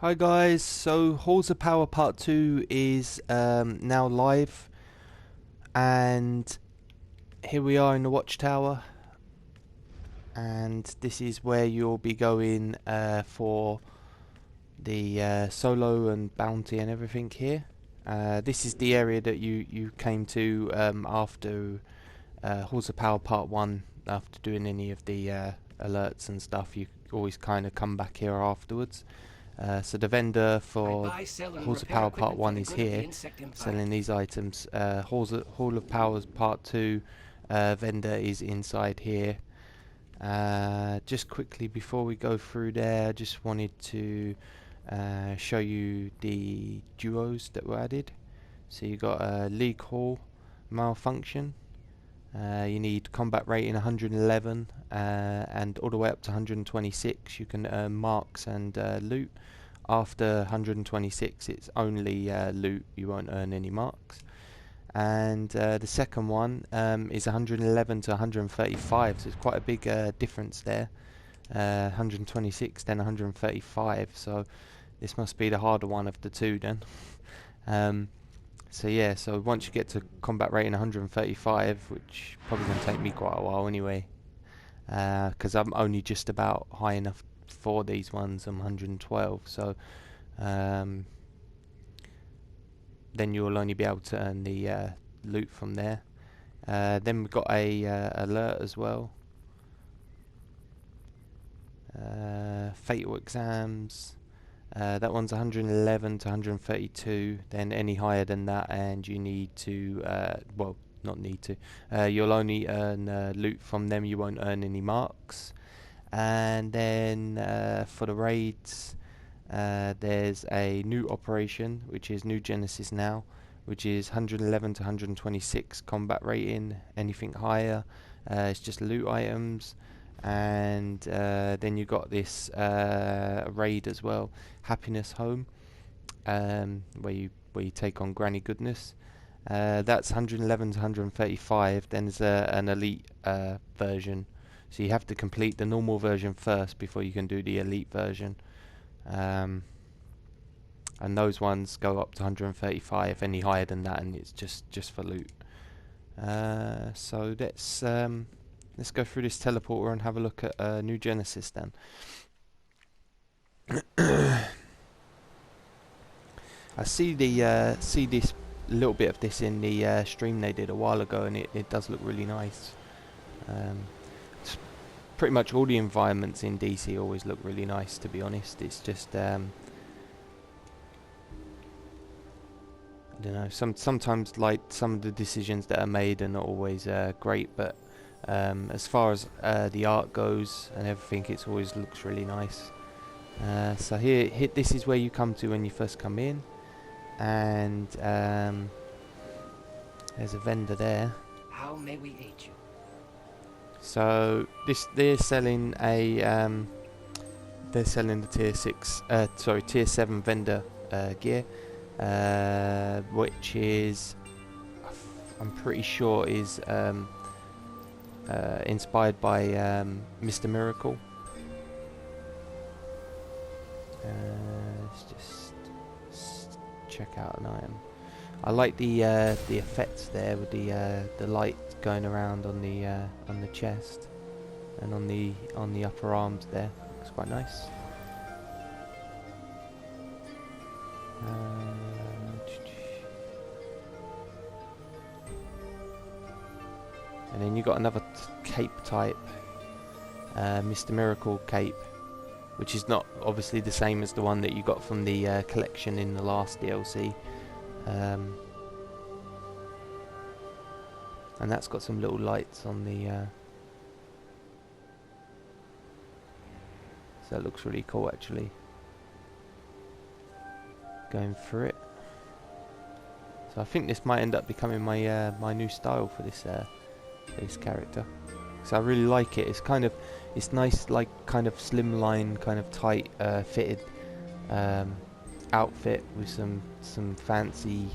Hi guys, so Halls of Power Part 2 is now live, and here we are in the watchtower, and this is where you'll be going for the solo and bounty and everything here. This is the area that you came to after Halls of Power Part 1. After doing any of the alerts and stuff, you always kind of come back here afterwards. So the vendor for Halls of Power Part 1 is here, selling these items. Hall of Powers Part 2 vendor is inside here. Just quickly before we go through there, I just wanted to show you the duos that were added. So you got League Hall Malfunction. You need combat rating 111 and all the way up to 126. You can earn marks and loot. After 126 it's only loot, you won't earn any marks. And the second one is 111 to 135, so it's quite a big difference there. 126 then 135, so this must be the harder one of the two then. So yeah, so once you get to combat rating 135, which probably going to take me quite a while anyway, because I'm only just about high enough for these ones. I'm 112, so then you'll only be able to earn the loot from there. Then we've got a alert as well. Fatal exams. That one's 111 to 132. Then any higher than that, and you need to, well, not need to. You'll only earn loot from them. You won't earn any marks. And then for the raids, there's a new operation, which is New Genesis now, which is 111 to 126 combat rating. Anything higher, it's just loot items. And then you got this raid as well, Happiness Home, where you take on Granny Goodness. That's 111 to 135. Then there's an elite version, so you have to complete the normal version first before you can do the elite version. And those ones go up to 135. Any higher than that, and it's just for loot. So let's go through this teleporter and have a look at New Genesis then. I see this little bit of this in the stream they did a while ago, and it does look really nice. It's pretty much all the environments in DC always look really nice, to be honest. It's just I don't know. Sometimes like some of the decisions that are made are not always great, but as far as the art goes and everything, it always looks really nice. So here, this is where you come to when you first come in, and there's a vendor there. How may we aid you? So they're selling the tier 7 vendor gear, which is I'm pretty sure is inspired by Mr. Miracle. Let's just check out an item. I like the effects there with the light going around on the chest and on the upper arms there. Looks quite nice. And then you got another cape type, Mr. Miracle cape, which is not obviously the same as the one that you got from the collection in the last DLC. And that's got some little lights on the so that looks really cool actually. Going through it. So I think this might end up becoming my my new style for this character. So I really like it. It's nice, like kind of slimline, kind of tight fitted outfit with some fancy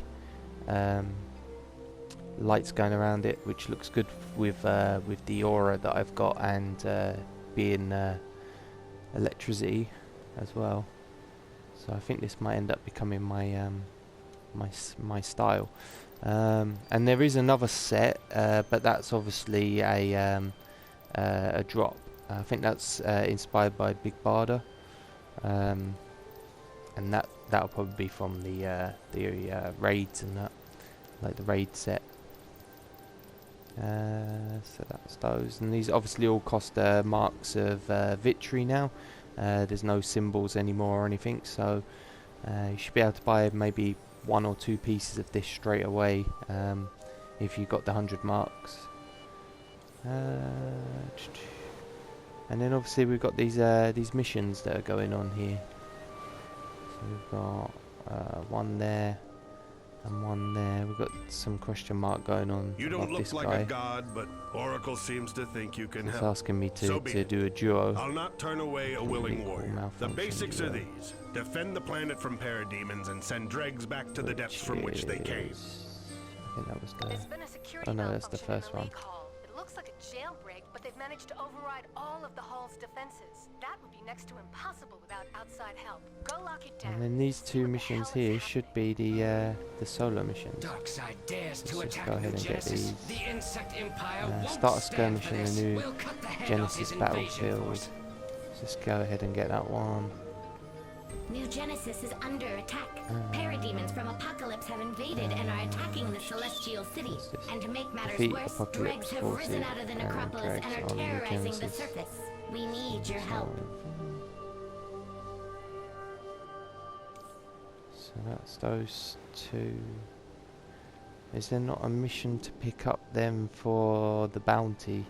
lights going around it, which looks good with the aura that I've got, and being electricity as well. So I think this might end up becoming my my style. And there is another set, but that's obviously a drop. I think that's inspired by Big Barda, and that'll probably be from the raids and that, like the raid set. So that's those, and these obviously all cost marks of victory now. There's no symbols anymore or anything, so you should be able to buy maybe 1 or 2 pieces of this straight away if you got the 100 marks. And then obviously we've got these missions that are going on here. So we've got one there and one there. We've got some question mark going on. You don't look like a god, but Oracle seems to think you can help. It's asking me to do a duo. I'll not turn away a willing warrior. The basics are these: defend the planet from parademons and send dregs back to the depths from which they came. I think that was the... Oh no, that's the first one. It looks like a jailbreak, but they've managed to override all of the hall's defenses. That would be next to impossible without outside help. Go lock it down. And then these 2 missions here should be the solo missions. Let's just go ahead and get these. Start a skirmish in the new Genesis battlefield. Let's just go ahead and get that one. New Genesis is under attack. Parademons from Apocalypse have invaded and are attacking the Celestial City. And to make matters worse, dregs have risen out of the necropolis and are terrorizing the surface. We need your help. So that's those 2. Is there not a mission to pick up them for the bounty?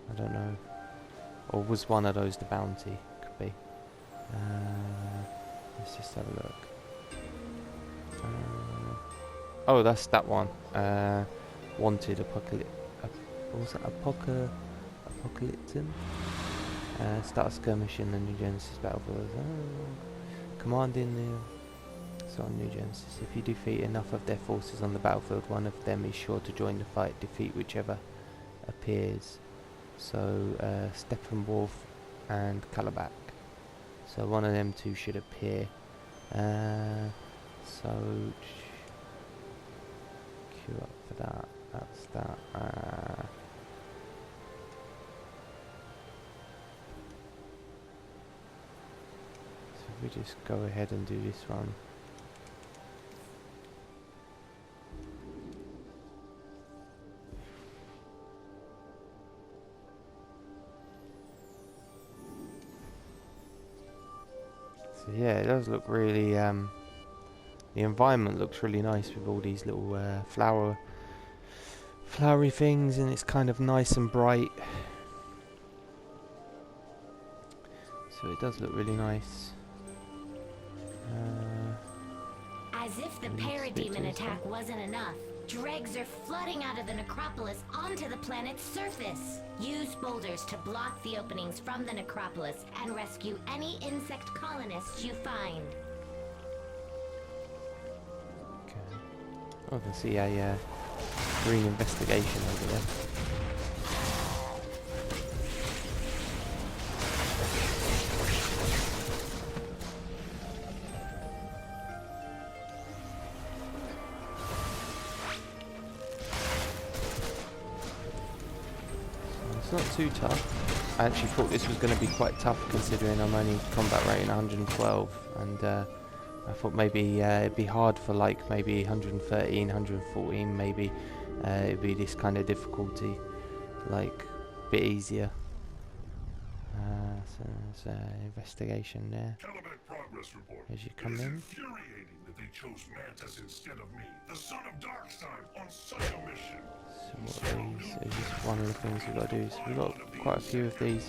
I don't know. Or was one of those the bounty? Could be. Let's just have a look. Oh, that's that one. Wanted Apocalypse. What was that? Apocalypton? Start a skirmish in the New Genesis battlefield. Commanding the... So on New Genesis, if you defeat enough of their forces on the battlefield, one of them is sure to join the fight. Defeat whichever appears. So Steppenwolf and Calabac. So one of them 2 should appear. So queue up for that. That's that. So we just go ahead and do this one. So yeah, it does look really, the environment looks really nice with all these little flowery things, and it's kind of nice and bright. So it does look really nice. As if the parademon attack wasn't enough, dregs are flooding out of the necropolis onto the planet's surface. Use boulders to block the openings from the necropolis and rescue any insect colonists you find. Okay. Oh, I can see a green investigation over there. It's not too tough. I actually thought this was going to be quite tough considering I'm only combat rating 112, and I thought maybe it'd be hard for like maybe 113, 114 maybe. It'd be this kind of difficulty, like a bit easier. So there's investigation there. Progress report. As you come in. Infuriating that they chose Mantis instead of me, the son of Darkseid, on such a mission. So what are these? Is just one of the things we've got to do. So we've got quite a few of these.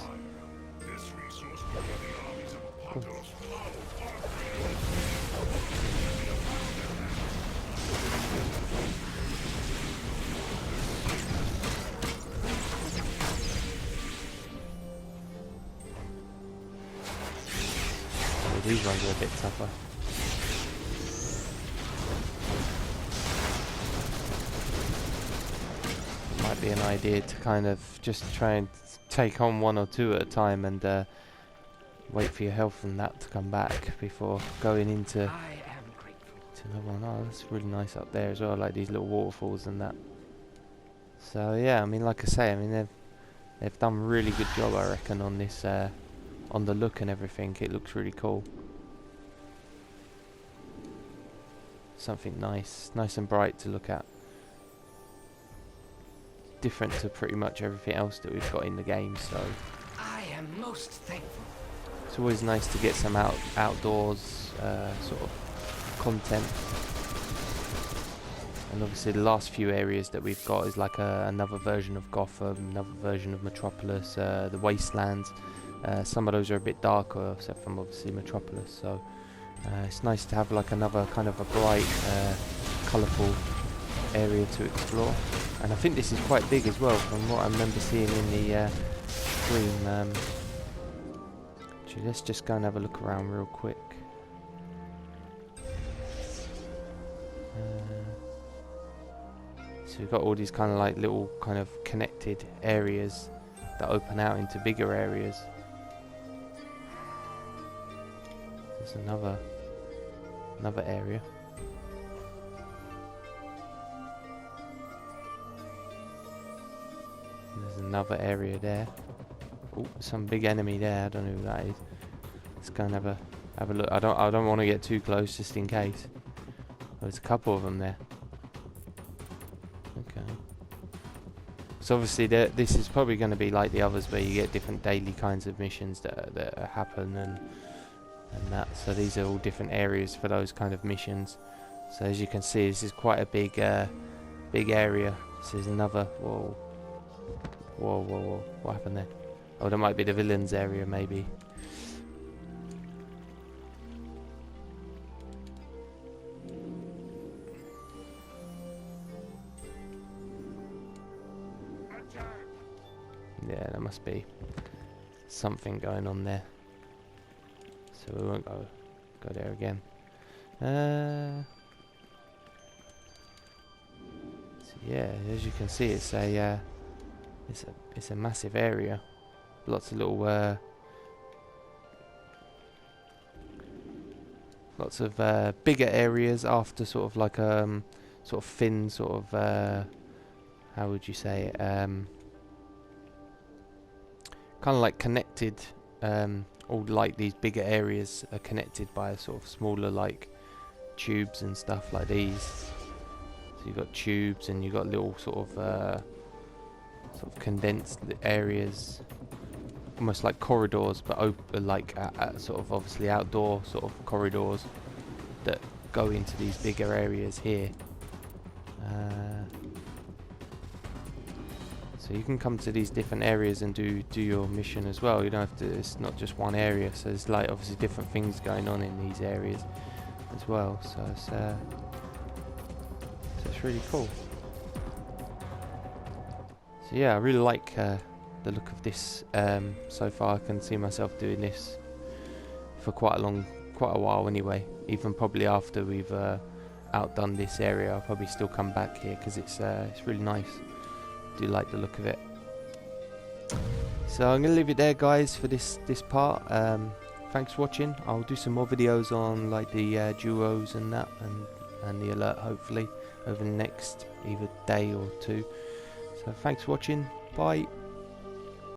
This resource will give the armies of Apocalypse These ones are a bit tougher. Might be an idea to kind of just try and take on 1 or 2 at a time and wait for your health and that to come back before going into I am grateful. another one. Oh, that's really nice up there as well, like these little waterfalls and that. So yeah, I mean, like I say, I mean they've done a really good job, I reckon, on this, on the look and everything. It looks really cool. Something nice and bright to look at. Different to pretty much everything else that we've got in the game, so I am most thankful. it's always nice to get some outdoors sort of content. And obviously the last few areas that we've got is like another version of Gotham, another version of Metropolis, the Wastelands. Some of those are a bit darker, except from obviously Metropolis, so it's nice to have like another kind of a bright, colourful area to explore. And I think this is quite big as well, from what I remember seeing in the stream. Actually, let's just go and have a look around real quick. So we've got all these kind of like little kind of connected areas that open out into bigger areas. There's another area. There's another area there. Oh, some big enemy there. I don't know who that is. Let's go and have a look. I don't want to get too close, just in case. Oh, there's a couple of them there. Okay. So obviously this is probably going to be like the others, where you get different daily kinds of missions that happen and that. So these are all different areas for those kind of missions. So as you can see, this is quite a big area. This is another. Whoa. What happened there? Oh, that might be the villains area, maybe. Yeah, there must be something going on there. So we won't go there again. So yeah, as you can see, it's a massive area. Lots of little lots of bigger areas after sort of like sort of thin sort of how would you say it, kind of like connected, all like these bigger areas are connected by a sort of smaller like tubes and stuff like these. So you've got tubes and you've got little sort of condensed areas, almost like corridors, but open, like sort of obviously outdoor sort of corridors that go into these bigger areas here. So you can come to these different areas and do your mission as well. You don't have to. It's not just one area. So there's like obviously different things going on in these areas as well. So it's really cool. So yeah, I really like the look of this so far. I can see myself doing this for quite a while anyway. Even probably after we've outdone this area, I'll probably still come back here because it's really nice. I do like the look of it. So I'm gonna leave it there, guys, for this part. Thanks for watching. I'll do some more videos on like the duos and that, and the alert, hopefully over the next either day or two. So thanks for watching. Bye.